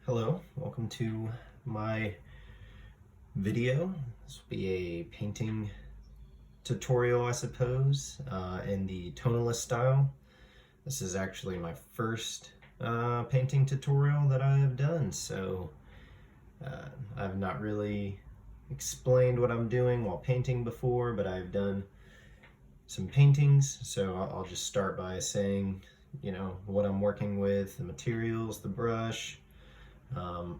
Hello, welcome to my video. This will be a painting tutorial, I suppose, in the tonalist style. This is actually my first painting tutorial that I have done, so I've not really explained what I'm doing while painting before, but I've done some paintings, so I'll just start by saying, you know, what I'm working with, the materials, the brush,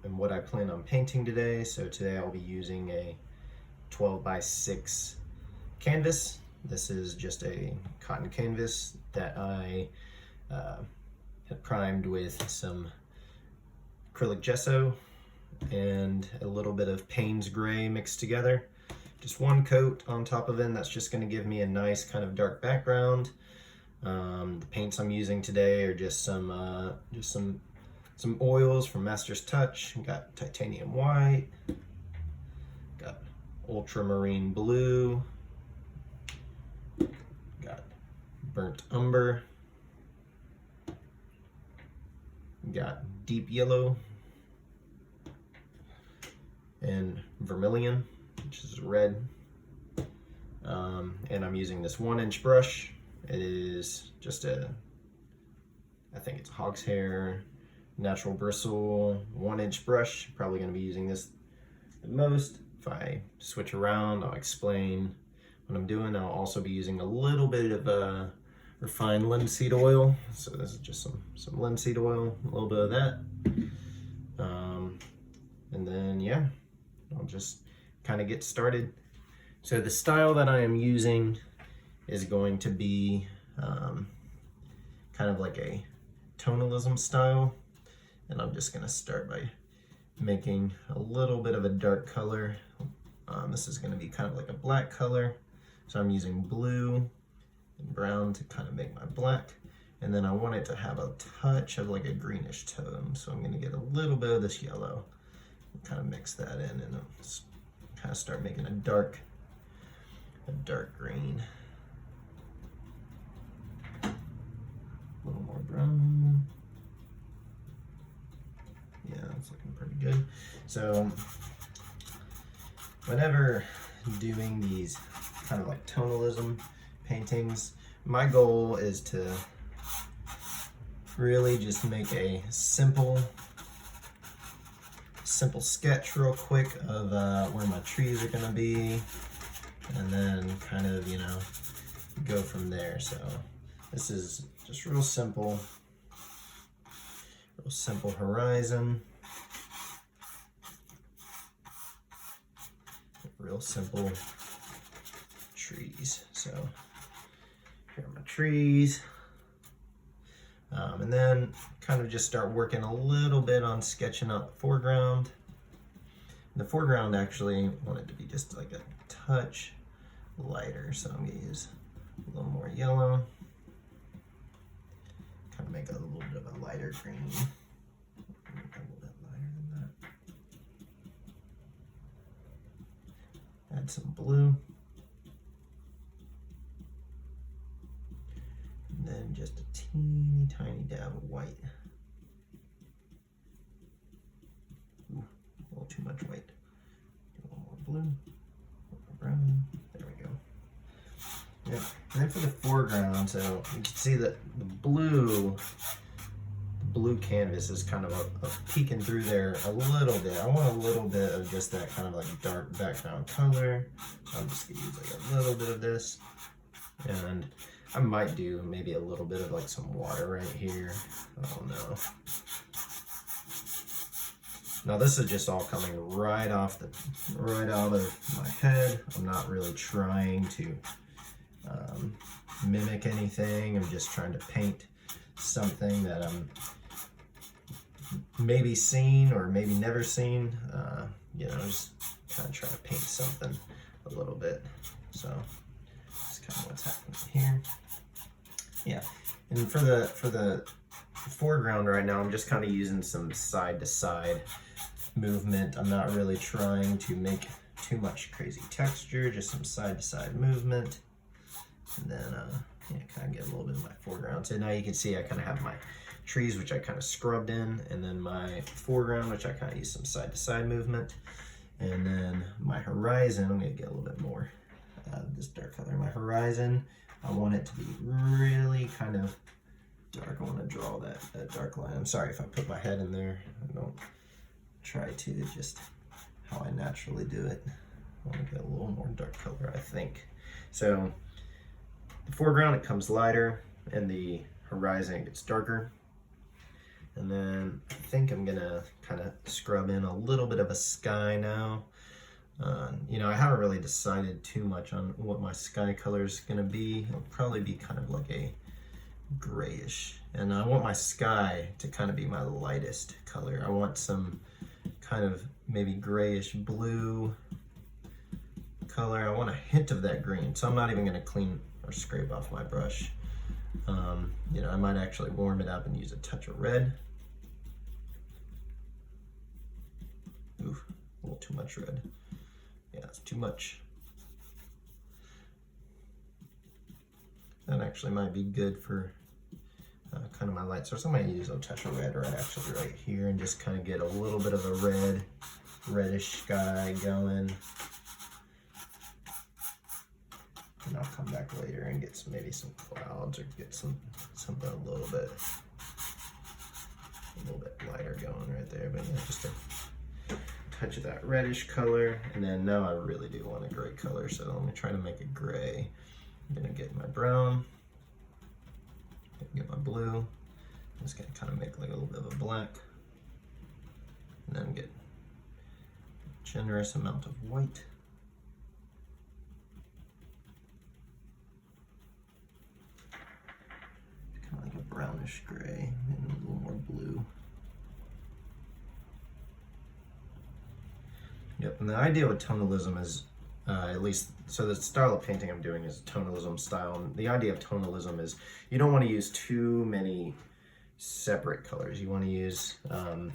and what I plan on painting today. So today I'll be using a 12 by 6 canvas. This is just a cotton canvas that I had primed with some acrylic gesso and a little bit of Payne's gray mixed together. Just one coat on top of it, and that's just going to give me a nice kind of dark background. The paints I'm using today are just some oils from Master's Touch. Got titanium white, got ultramarine blue, got burnt umber, got deep yellow, and vermilion, which is red. And I'm using this 1-inch brush. It is just I think it's a hog's hair natural bristle 1-inch brush. Probably going to be using this the most. If I switch around, I'll explain what I'm doing. I'll also be using a little bit of refined linseed oil. So this is just some linseed oil, a little bit of that. And then yeah, I'll just kind of get started. So the style that I am using is going to be kind of like a tonalism style. And I'm just gonna start by making a little bit of a dark color. This is gonna be kind of like a black color. So I'm using blue and brown to kind of make my black. And then I want it to have a touch of like a greenish tone. So I'm gonna get a little bit of this yellow and kind of mix that in, and I'll just kind of start making a dark green. A little more brown. Yeah, it's looking pretty good. So whenever doing these kind of like tonalism paintings, my goal is to really just make a simple sketch real quick of where my trees are gonna be, and then kind of, you know, go from there. So this is just real simple horizon, real simple trees. So here are my trees, and then kind of just start working a little bit on sketching out the foreground. And the foreground, actually want it to be just like a touch lighter, so I'm gonna use a little more yellow, kind of make it a little bit of a lighter green. Make it a little bit lighter than that. Add some blue. And then just a teeny tiny dab of white. Ooh, a little too much white. A little more blue, a little more brown. There we go. Yeah. And then for the foreground, so you can see that the blue canvas is kind of peeking through there a little bit. I want a little bit of just that kind of like dark background color. I'm just gonna use like a little bit of this, and I might do maybe a little bit of like some water right here. I don't know. Now this is just all coming right out of my head. I'm not really trying to mimic anything. I'm just trying to paint something that I'm maybe seen or maybe never seen. You know, just kind of trying to paint something a little bit. So that's kind of what's happening here. Yeah, and for the foreground right now, I'm just kind of using some side to side movement. I'm not really trying to make too much crazy texture, just some side to side movement. And then yeah, kind of get a little bit of my foreground. So now you can see I kind of have my trees, which I kind of scrubbed in, and then my foreground, which I kind of used some side-to-side movement, and then my horizon, I'm going to get a little bit more this dark color. My horizon, I want it to be really kind of dark. I want to draw that dark line. I'm sorry if I put my head in there. I don't try to, just how I naturally do it. I want to get a little more dark color, I think. So the foreground, it comes lighter, and the horizon gets darker. And then I think I'm gonna kind of scrub in a little bit of a sky now. You know, I haven't really decided too much on what my sky color is gonna be. It'll probably be kind of like a grayish. And I want my sky to kind of be my lightest color. I want some kind of maybe grayish blue color. I want a hint of that green. So I'm not even gonna clean or scrape off my brush. You know, I might actually warm it up and use a touch of red. Ooh, a little too much red. Yeah, it's too much. That actually might be good for kind of my light source. I might use a touch of red right actually right here and just kind of get a little bit of a reddish sky going. And I'll come back later and get maybe some clouds or get something a little bit lighter going right there. But yeah, just a touch of that reddish color. And then now I really do want a gray color, so I'm gonna try to make it gray. I'm gonna get my brown, get my blue. I'm just gonna kind of make like a little bit of a black, and then get a generous amount of white. Kind of like a brownish gray and a little more blue. Yep, and the idea with tonalism is, at least, so the style of painting I'm doing is tonalism style, and the idea of tonalism is you don't want to use too many separate colors. You want to use kind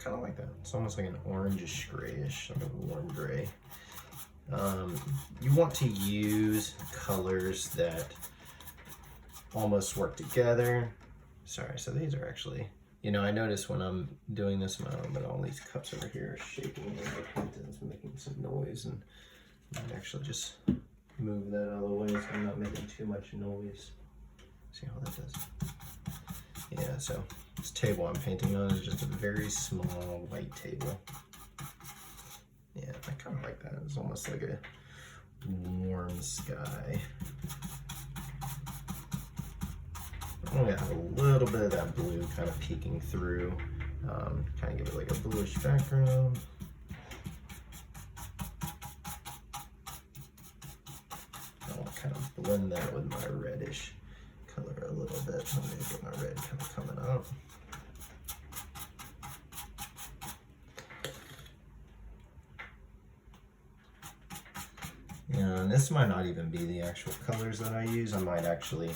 of like that. It's almost like an orangish grayish, like a warm gray. You want to use colors that almost work together. Sorry, so these are actually, you know, I notice when I'm doing this, but all these cups over here are shaking and it's making some noise, and I might actually just move that out of the way so I'm not making too much noise. See how that does? Yeah, so this table I'm painting on is just a very small white table. Yeah, I kind of like that. It's almost like a warm sky. I'm gonna have a little bit of that blue kind of peeking through, kind of give it like a bluish background. I'll kind of blend that with my reddish color a little bit. I'm gonna get my red kind of coming out. And this might not even be the actual colors that I use. I might actually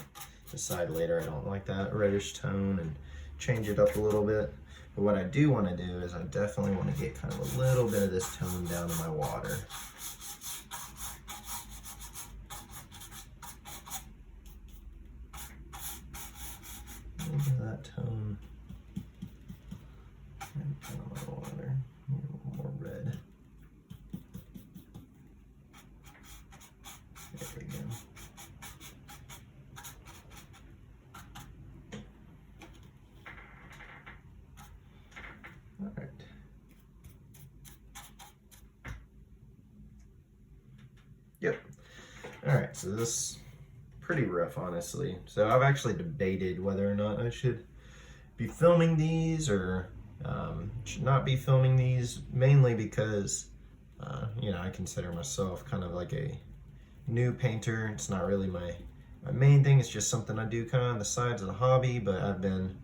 decide later I don't like that reddish tone and change it up a little bit. But what I do want to do is I definitely want to get kind of a little bit of this tone down in my water. A little bit of that tone and down in my water. A little more red. There we go. All right. Yep. All right, so this is pretty rough, honestly. So I've actually debated whether or not I should be filming these or should not be filming these, mainly because, you know, I consider myself kind of like a new painter. It's not really my main thing. It's just something I do kind of on the sides of the hobby, but I've been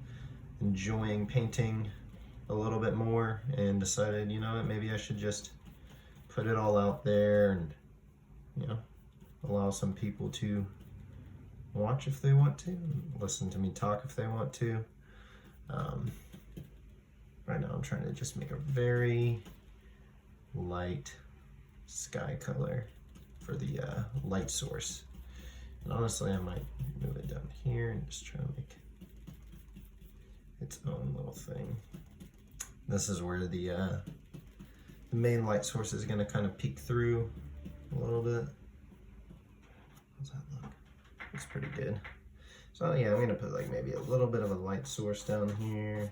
enjoying painting a little bit more and decided, you know, maybe I should just put it all out there and, you know, allow some people to watch if they want to, listen to me talk if they want to. Right now I'm trying to just make a very light sky color for the light source. And honestly, I might move it down here and just try to make its own little thing. This is where the main light source is going to kind of peek through a little bit. How's that look? Looks pretty good. So yeah, I'm going to put like maybe a little bit of a light source down here.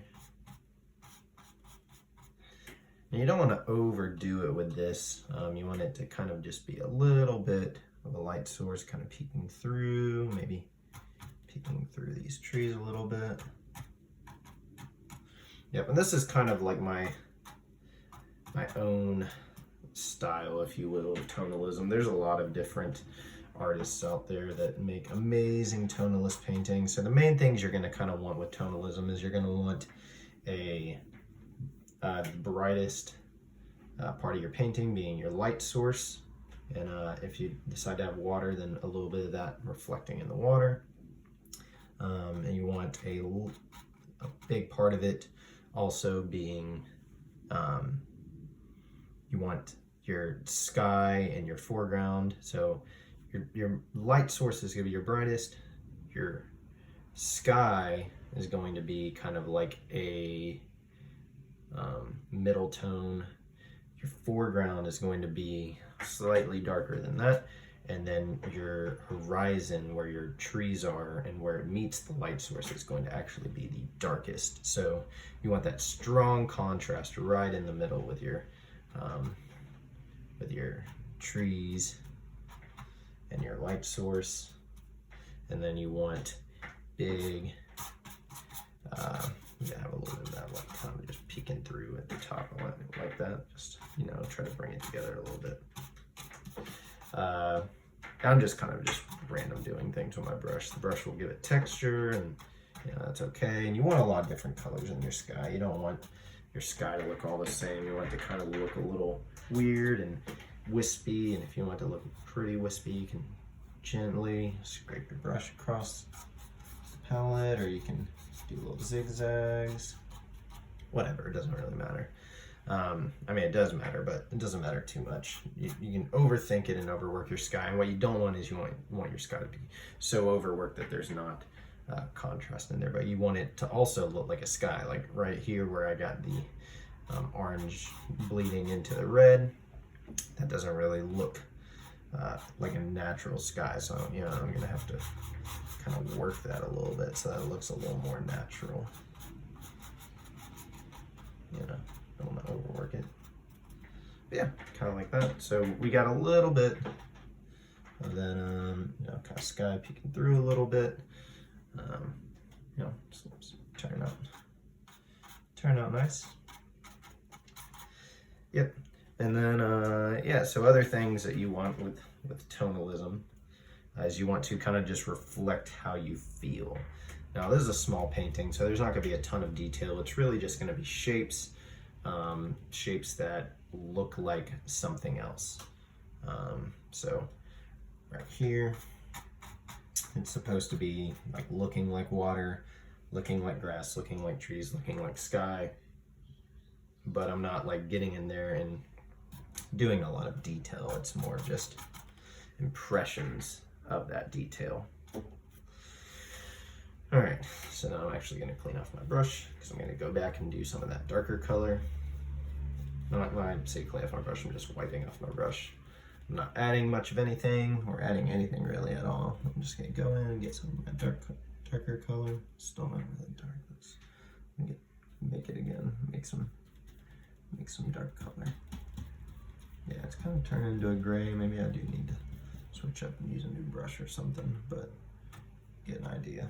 And you don't want to overdo it with this. You want it to kind of just be a little bit of a light source kind of peeking through, maybe peeking through these trees a little bit. Yep, and this is kind of like my own style, if you will, of tonalism. There's a lot of different artists out there that make amazing tonalist paintings. So the main things you're going to kind of want with tonalism is you're going to want a brightest part of your painting being your light source, and if you decide to have water, then a little bit of that reflecting in the water, and you want a big part of it also being you want your sky and your foreground. So your light source is going to be your brightest, your sky is going to be kind of like a middle tone, your foreground is going to be slightly darker than that, and then your horizon where your trees are and where it meets the light source is going to actually be the darkest. So you want that strong contrast right in the middle with your trees and your light source, and then you want big you have a little bit of that like kind of just peeking through at the top like that. Just, you know, try to bring it together a little bit. I'm just kind of just random doing things with my brush. The brush will give it texture, and you know, that's okay. And you want a lot of different colors in your sky. You don't want your sky to look all the same. You want it to kind of look a little weird and wispy, and if you want it to look pretty wispy, you can gently scrape your brush across the palette, or you can do little zigzags, whatever, it doesn't really matter. I mean, it does matter, but it doesn't matter too much. You can overthink it and overwork your sky, and what you don't want is you want your sky to be so overworked that there's not contrast in there, but you want it to also look like a sky, like right here where I got the orange bleeding into the red. That doesn't really look like a natural sky, so you know, I'm gonna have to kind of work that a little bit so that it looks a little more natural. You know, don't want to overwork it. But yeah, kind of like that. So we got a little bit of that, you know, kind of sky peeking through a little bit. You know, just turn out nice. Yep. And then yeah, so other things that you want with tonalism is you want to kind of just reflect how you feel. Now this is a small painting, so there's not going to be a ton of detail. It's really just going to be shapes, shapes that look like something else. So right here, it's supposed to be like looking like water, looking like grass, looking like trees, looking like sky. But I'm not like getting in there and doing a lot of detail. It's more just impressions of that detail. All right, so now I'm actually going to clean off my brush because I'm going to go back and do some of that darker color. When I say clean off my brush, I'm just wiping off my brush. I'm not adding much of anything or adding anything really at all. I'm just going to go in and get some of my darker color. Still not really dark. Let's make it again. Make some dark color. Yeah, it's kind of turning into a gray. Maybe I do need to switch up and use a new brush or something, but get an idea.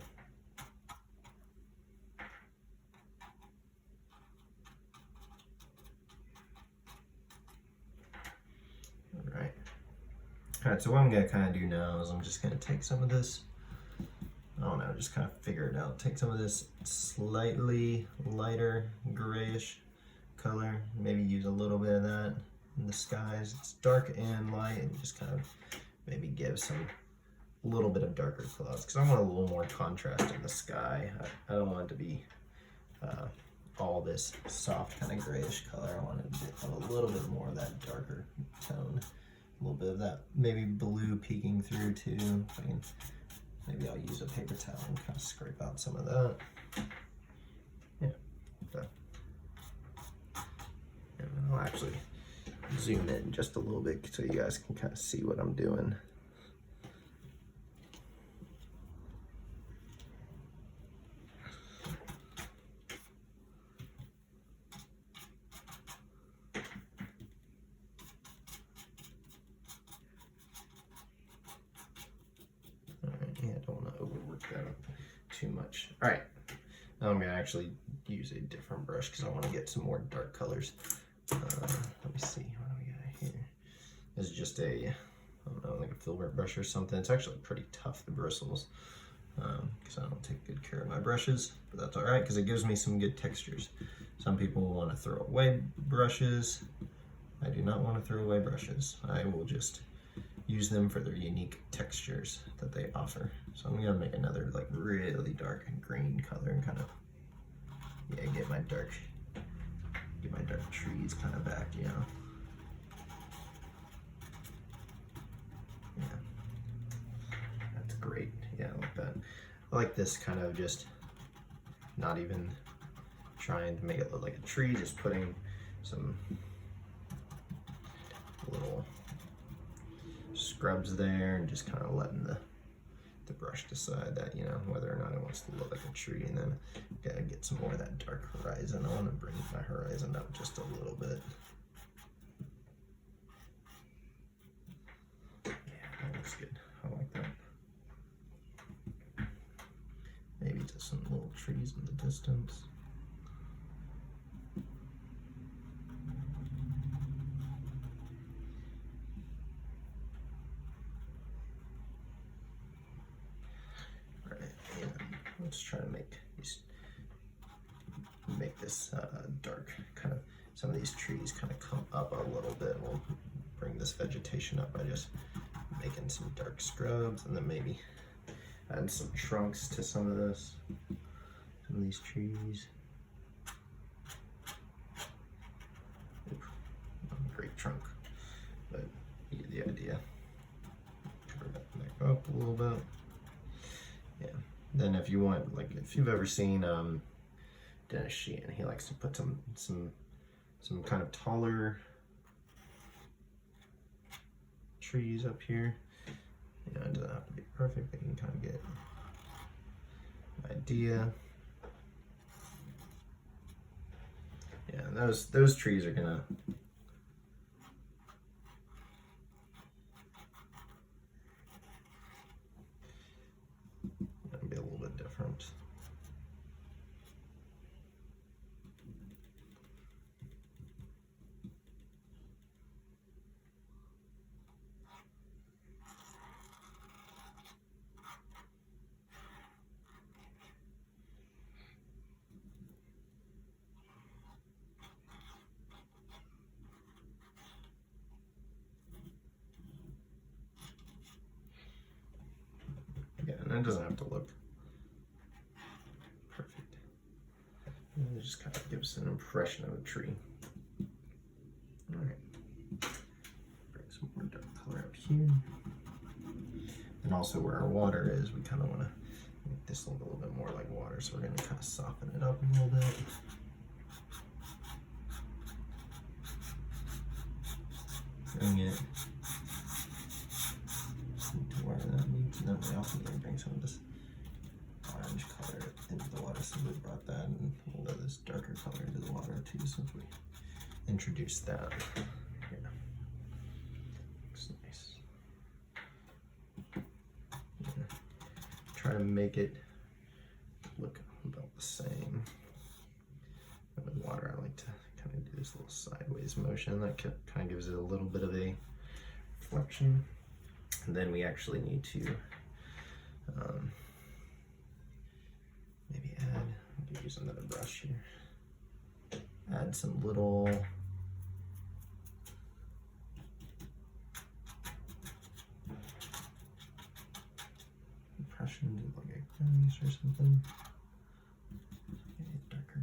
All right, so what I'm gonna kind of do now is I'm just gonna take some of this, I don't know, just kind of figure it out. Take some of this slightly lighter grayish color, maybe use a little bit of that in the skies. It's dark and light, and just kind of maybe give a little bit of darker clouds, because I want a little more contrast in the sky. I don't want it to be all this soft kind of grayish color. I want it to have a little bit more of that darker tone. A little bit of that maybe blue peeking through too. Maybe I'll use a paper towel and kind of scrape out some of that. actually zoom in just a little bit so you guys can kind of see what I'm doing. Yeah, I don't want to overwork that up too much. All right, now I'm gonna actually use a different brush because I want to get some more dark colors. Let me see, what do we got here? This is just a, I don't know, like a filbert brush or something. It's actually pretty tough, the bristles, because I don't take good care of my brushes, but that's all right because it gives me some good textures. Some people want to throw away brushes. I do not want to throw away brushes. I will just use them for their unique textures that they offer. So I'm gonna make another like really dark green color and kind of, yeah, get my dark trees kind of back, you know. Yeah, that's great. Yeah, I like that. I like this kind of just not even trying to make it look like a tree, just putting some little scrubs there and just kind of letting the brush decide that, you know, whether or not it wants to look like a tree. And then gotta get some more of that dark horizon. I want to bring my horizon up just a little bit. Yeah, that looks good. I like that. Maybe just some little trees in the distance. Let's try to make this dark, kind of, some of these trees kind of come up a little bit. We'll bring this vegetation up by just making some dark scrubs and then maybe add some trunks to some of this, some of these trees. Ooh, great trunk, but you get the idea. Cover that back up a little bit. Yeah. Then if you want, like if you've ever seen Dennis Sheehan, he likes to put some kind of taller trees up here. You know, it doesn't have to be perfect, but you can kind of get an idea. Yeah, and those trees are gonna be a little bit different. Again, it doesn't have to look perfect. It just kind of gives an impression of a tree. All right, bring some more dark color up here. And also where our water is, we kind of want to make this look a little bit more like water, so we're going to kind of soften it up a little bit. Bring it to where that needs, and then we also need to bring some of this orange color into the water, so we brought that and a little bit of this darker color into the water too, since we introduced that. Yeah. Looks nice. Yeah. Try to make it look about the same. And with water, I like to kind of do this little sideways motion that kind of gives it a little bit of a reflection. And then we actually need to maybe add, I'm gonna use another brush here, add some little impressions of like a grass or something. Maybe darker.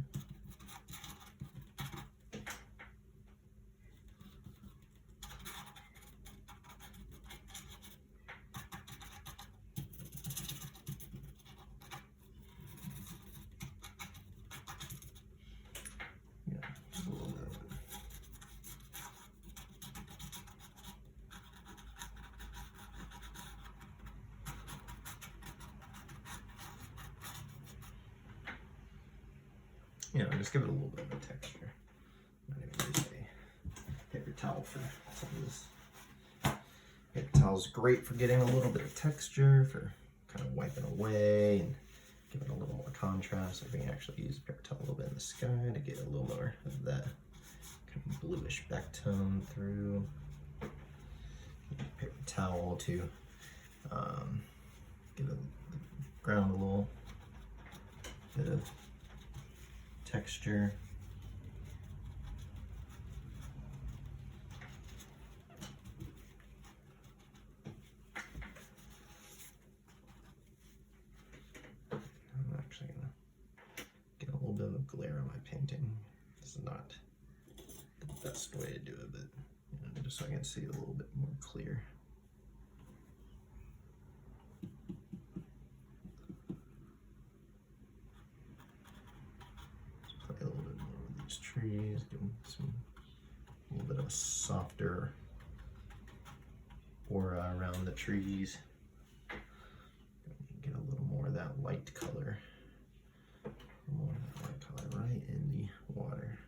Yeah, just a little bit of it. you know, just give it a little bit of a texture. I'm not even use a paper towel for some of this. Paper towel is great for getting a little bit of texture, for kind of wiping away and giving a little more contrast. I can actually use a paper towel a little bit in the sky to get a little more of that kind of bluish back tone through. Paper towel to give the ground a little bit of texture. I'm actually going to get a little bit of glare on my painting. This is not the best way to do it, but you know, just so I can see a little bit more clear. Just play a little bit more with these trees, give them a little bit of a softer aura around the trees. Get a little more of that light color, right in the water.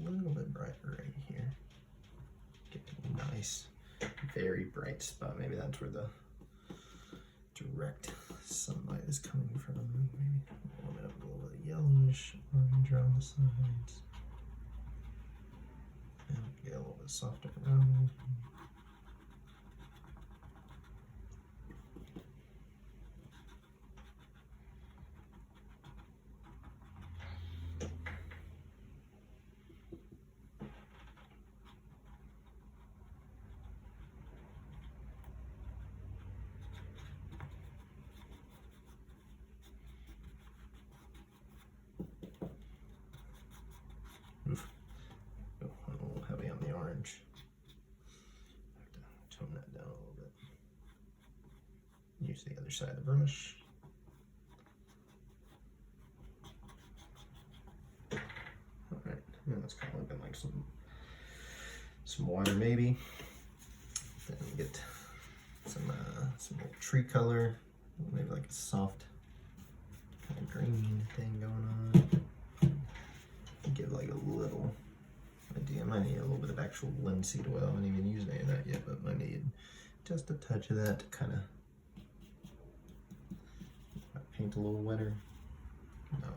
A little bit brighter right here. Get a nice, very bright spot. Maybe that's where the direct sunlight is coming from. Maybe warm it up a little bit yellowish, orange around the sides. And get a little bit softer around. Oof. Oh, a little heavy on the orange. I have to tone that down a little bit. Use the other side of the brush. Alright, yeah, that's kind of looking like some water maybe. Then we get some little tree color, maybe like a soft kind of green thing going on. Give like a little idea. Might need a little bit of actual linseed oil. I haven't even used any of that yet, but might need just a touch of that to kind of paint a little wetter. No.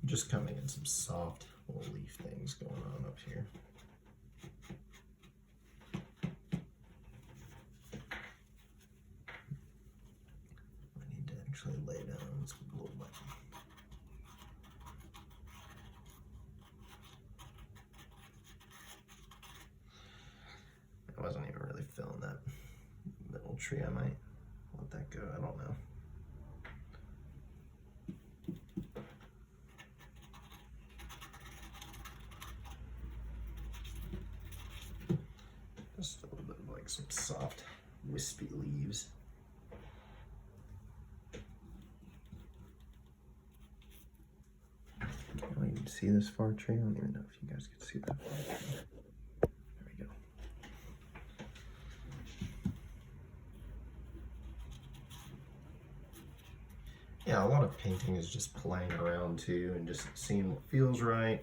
Just kind of making some soft little leaf things going on up here. I need to actually lay down some blue button. I wasn't even really feeling that middle tree. I might let that go. I don't know. Just a little bit of like some soft, wispy leaves. Can't even see this far tree. I don't even know if you guys can see that far tree. There we go. Yeah, a lot of painting is just playing around too and just seeing what feels right,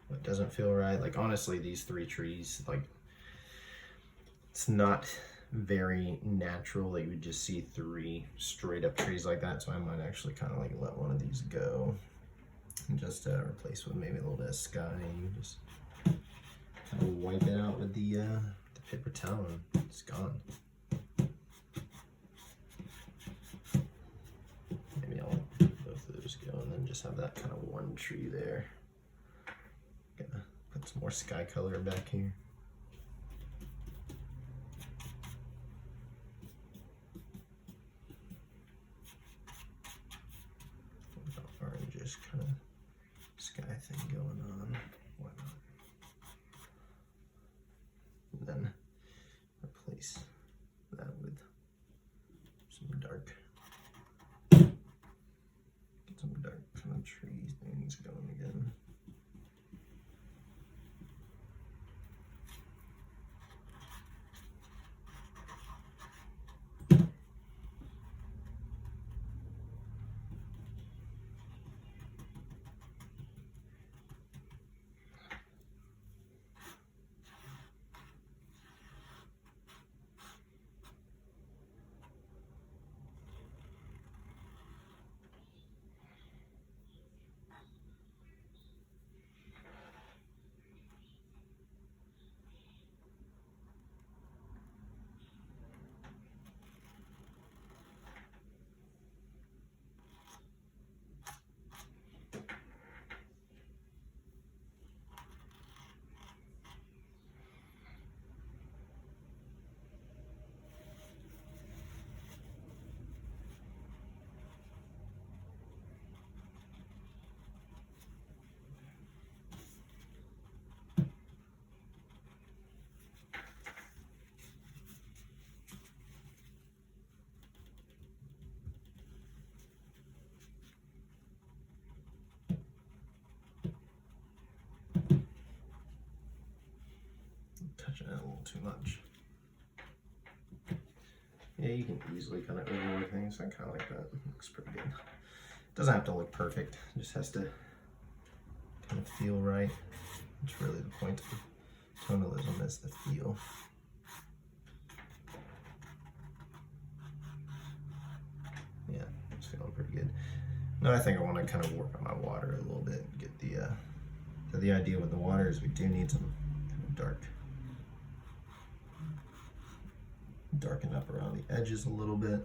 what doesn't feel right. Like honestly, these three trees, like it's not very natural that you would just see three straight up trees like that. So I might actually kind of like let one of these go and just replace with maybe a little bit of sky. And you just kind of wipe it out with the paper towel and it's gone. Maybe I'll let both of those go and then just have that kind of one tree there. Gonna put some more sky color back here. replace that with some dark, kind of tree things going again. Touching it a little too much. Yeah, you can easily kind of overwork things. I kind of like that. Looks pretty good. Doesn't have to look perfect. It just has to kind of feel right. It's really the point of tonalism, is the feel. Yeah, it's feeling pretty good. Now I think I want to kind of work on my water a little bit. Get the idea with the water is we do need some kind of darken up around the edges a little bit.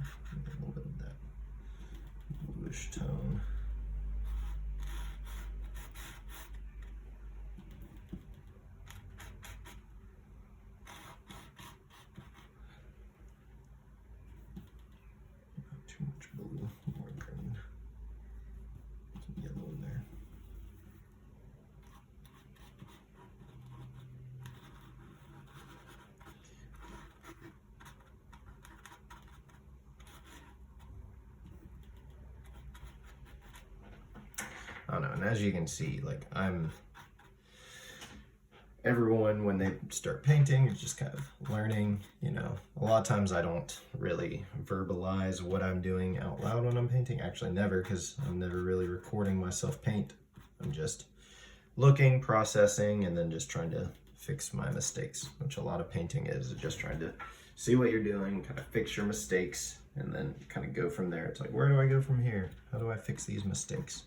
A little bit of that bluish tone. Not too much blue, more green. Some yellow in there. I don't know, and as you can see, like everyone when they start painting is just kind of learning, you know. A lot of times I don't really verbalize what I'm doing out loud when I'm painting. Actually never, because I'm never really recording myself paint. I'm just looking, processing, and then just trying to fix my mistakes, which a lot of painting is just trying to see what you're doing, kind of fix your mistakes, and then kind of go from there. It's like, where do I go from here? How do I fix these mistakes?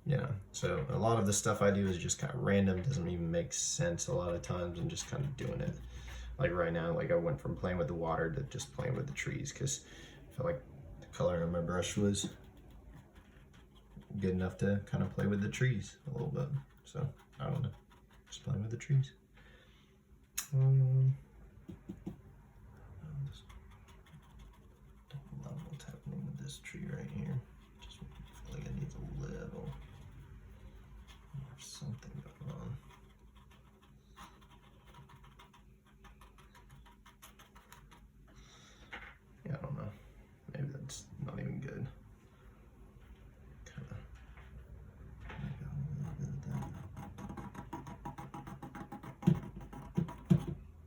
You know, so a lot of the stuff I do is just kind of random, doesn't even make sense a lot of times. I'm just kind of doing it. Like right now, like I went from playing with the water to just playing with the trees, because I felt like the color on my brush was good enough to kind of play with the trees a little bit. So I don't know, just playing with the trees. Don't love what's happening with this tree right here. Just feel like it needs a little more something going on. Yeah, I don't know. Maybe that's not even good. Kind of make a little bit of that.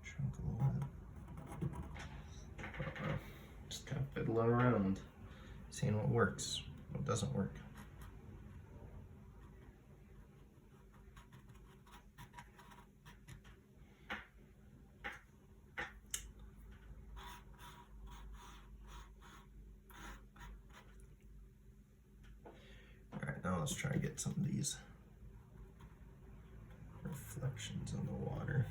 Chunk a little bit. I don't know. Just kind of fiddling around, seeing what works, what doesn't work. Now let's try and get some of these reflections in the water.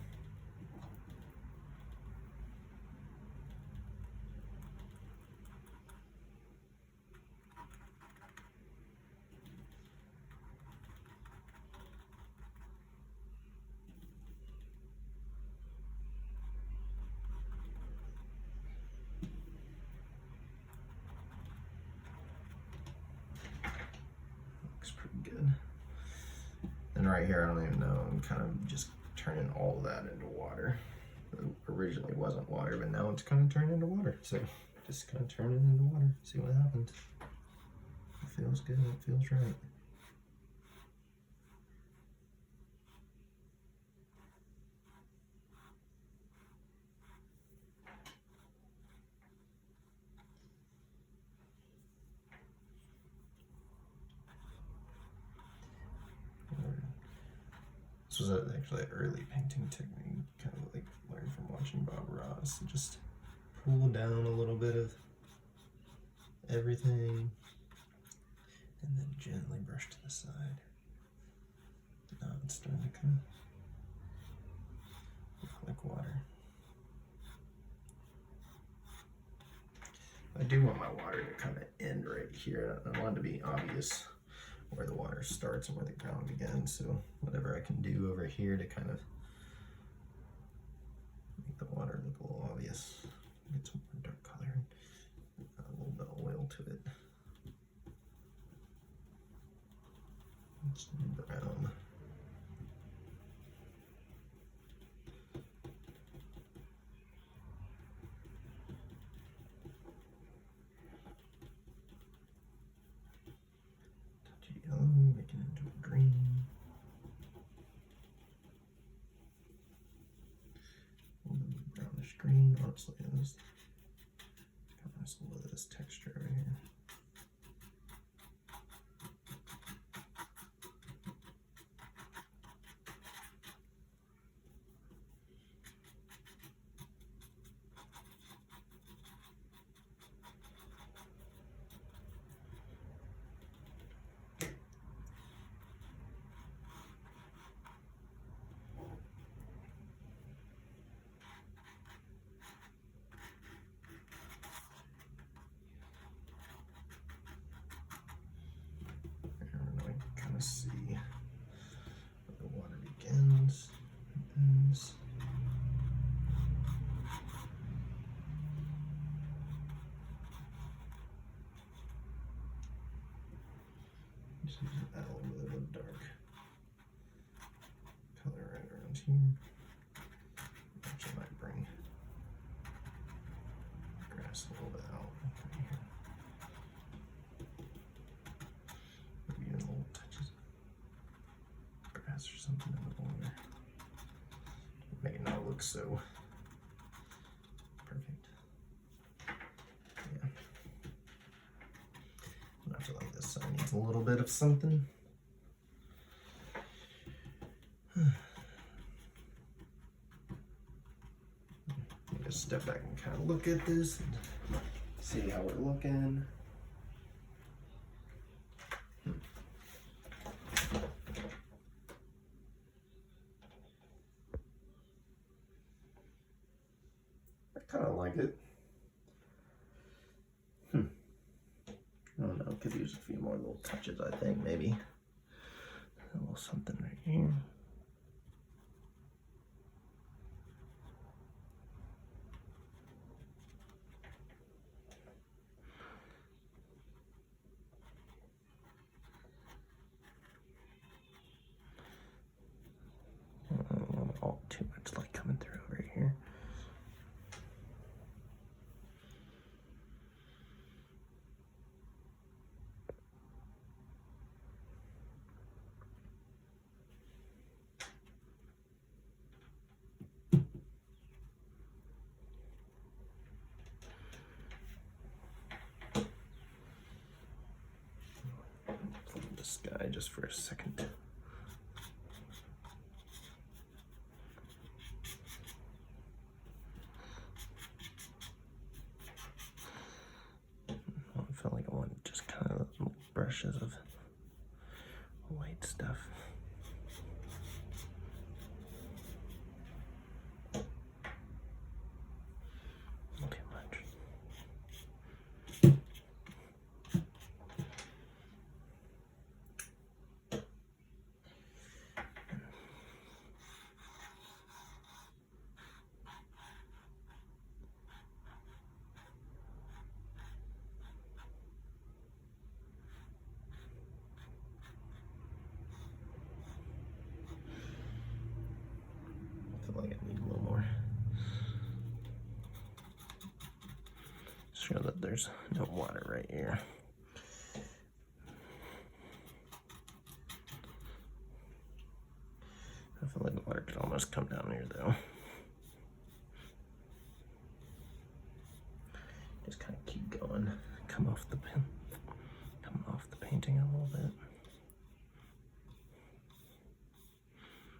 Looks pretty good. And right here, I don't even know, I'm kind of just turning all that into water. It originally wasn't water, but now it's kind of turned into water. So just kind of turn it into water, see what happens. It feels good, it feels right. This was actually an early painting technique, kind of like learned from watching Bob Ross. Just pull down a little bit of everything and then gently brush to the side. Now it's starting to kind of look like water. I do want my water to kind of end right here. I want it to be obvious where the water starts and where the ground begins, so whatever I can do over here to kind of make the water look a little obvious. Get some more dark color and a little bit of oil to it. Some brown. Touch of yellow, make it into a green. A little bit of brownish green, honestly. This kind of has a little bit of this texture over here. Kind of see where the water begins and ends. Just add a little bit of a dark color right around here. Actually, might bring grass a little bit out right here. Maybe even little touches of grass or something in the water. Make it not look so perfect. Yeah. And I feel like this side needs a little bit of something. Just step back and kind of look at this and see how we're looking. I kind of like it. I don't know, could use a few more little touches, I think, maybe. A little something right here. All too much light coming through over here. Flip the sky just for a second. I felt like I wanted just kind of little brushes of white stuff. Not too much. like I need a little more. Show that there's no water right here. I feel like the water could almost come down here though. Just kind of keep going. Come off the pen. Come off the painting a little bit.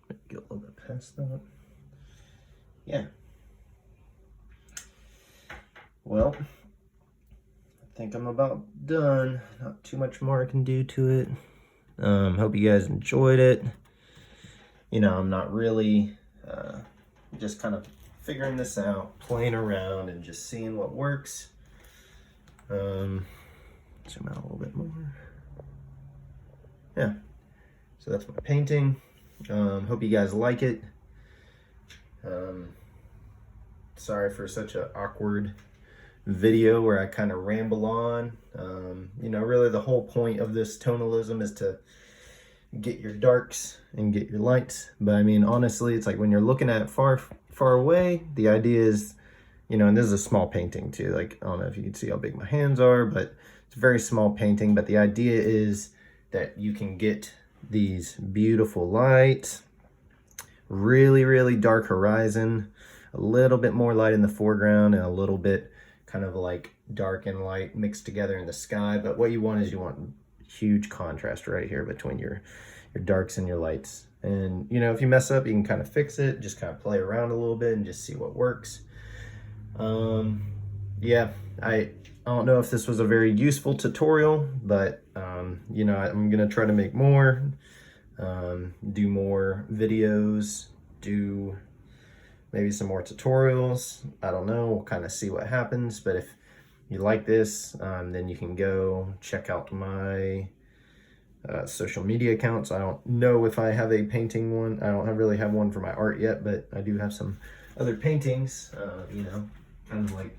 Maybe get a little bit past that. Yeah. Well, I think I'm about done. Not too much more I can do to it. Hope you guys enjoyed it. You know, I'm not really just kind of figuring this out, playing around and just seeing what works. Zoom out a little bit more. Yeah, so that's my painting. Hope you guys like it. Sorry for such an awkward video where I kind of ramble on. You know, really the whole point of this tonalism is to get your darks and get your lights. But I mean, honestly, it's like when you're looking at it far away, the idea is, you know, and this is a small painting too. Like, I don't know if you can see how big my hands are, but it's a very small painting. But the idea is that you can get these beautiful lights, really, really dark horizon, a little bit more light in the foreground, and a little bit kind of like dark and light mixed together in the sky. But what you want is you want huge contrast right here between your darks and your lights. And you know, if you mess up, you can kind of fix it, just kind of play around a little bit and just see what works. Yeah, I don't know if this was a very useful tutorial, but you know, I'm gonna try to make more, do more videos, do maybe some more tutorials. I don't know, we'll kind of see what happens. But if you like this, then you can go check out my social media accounts. I don't know if I have a painting one. I don't really have one for my art yet, but I do have some other paintings, you know, kind of like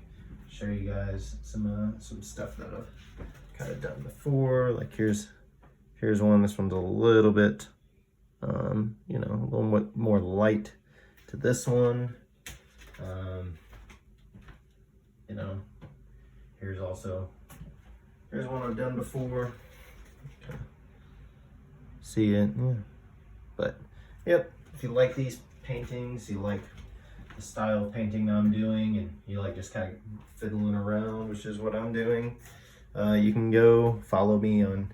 show you guys some stuff that I've kind of done before. Like here's one. This one's a little bit, you know, a little bit more light to this one. You know, here's one I've done before. See it, yeah. But yep, if you like these paintings, you like the style of painting I'm doing, and you like just kind of fiddling around, which is what I'm doing, you can go follow me on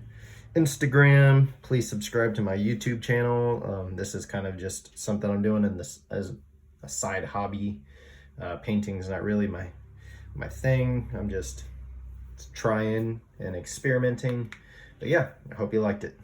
Instagram. Please subscribe to my YouTube channel. This is kind of just something I'm doing in this as a side hobby. Painting is not really my thing. I'm just trying and experimenting. But yeah, I hope you liked it.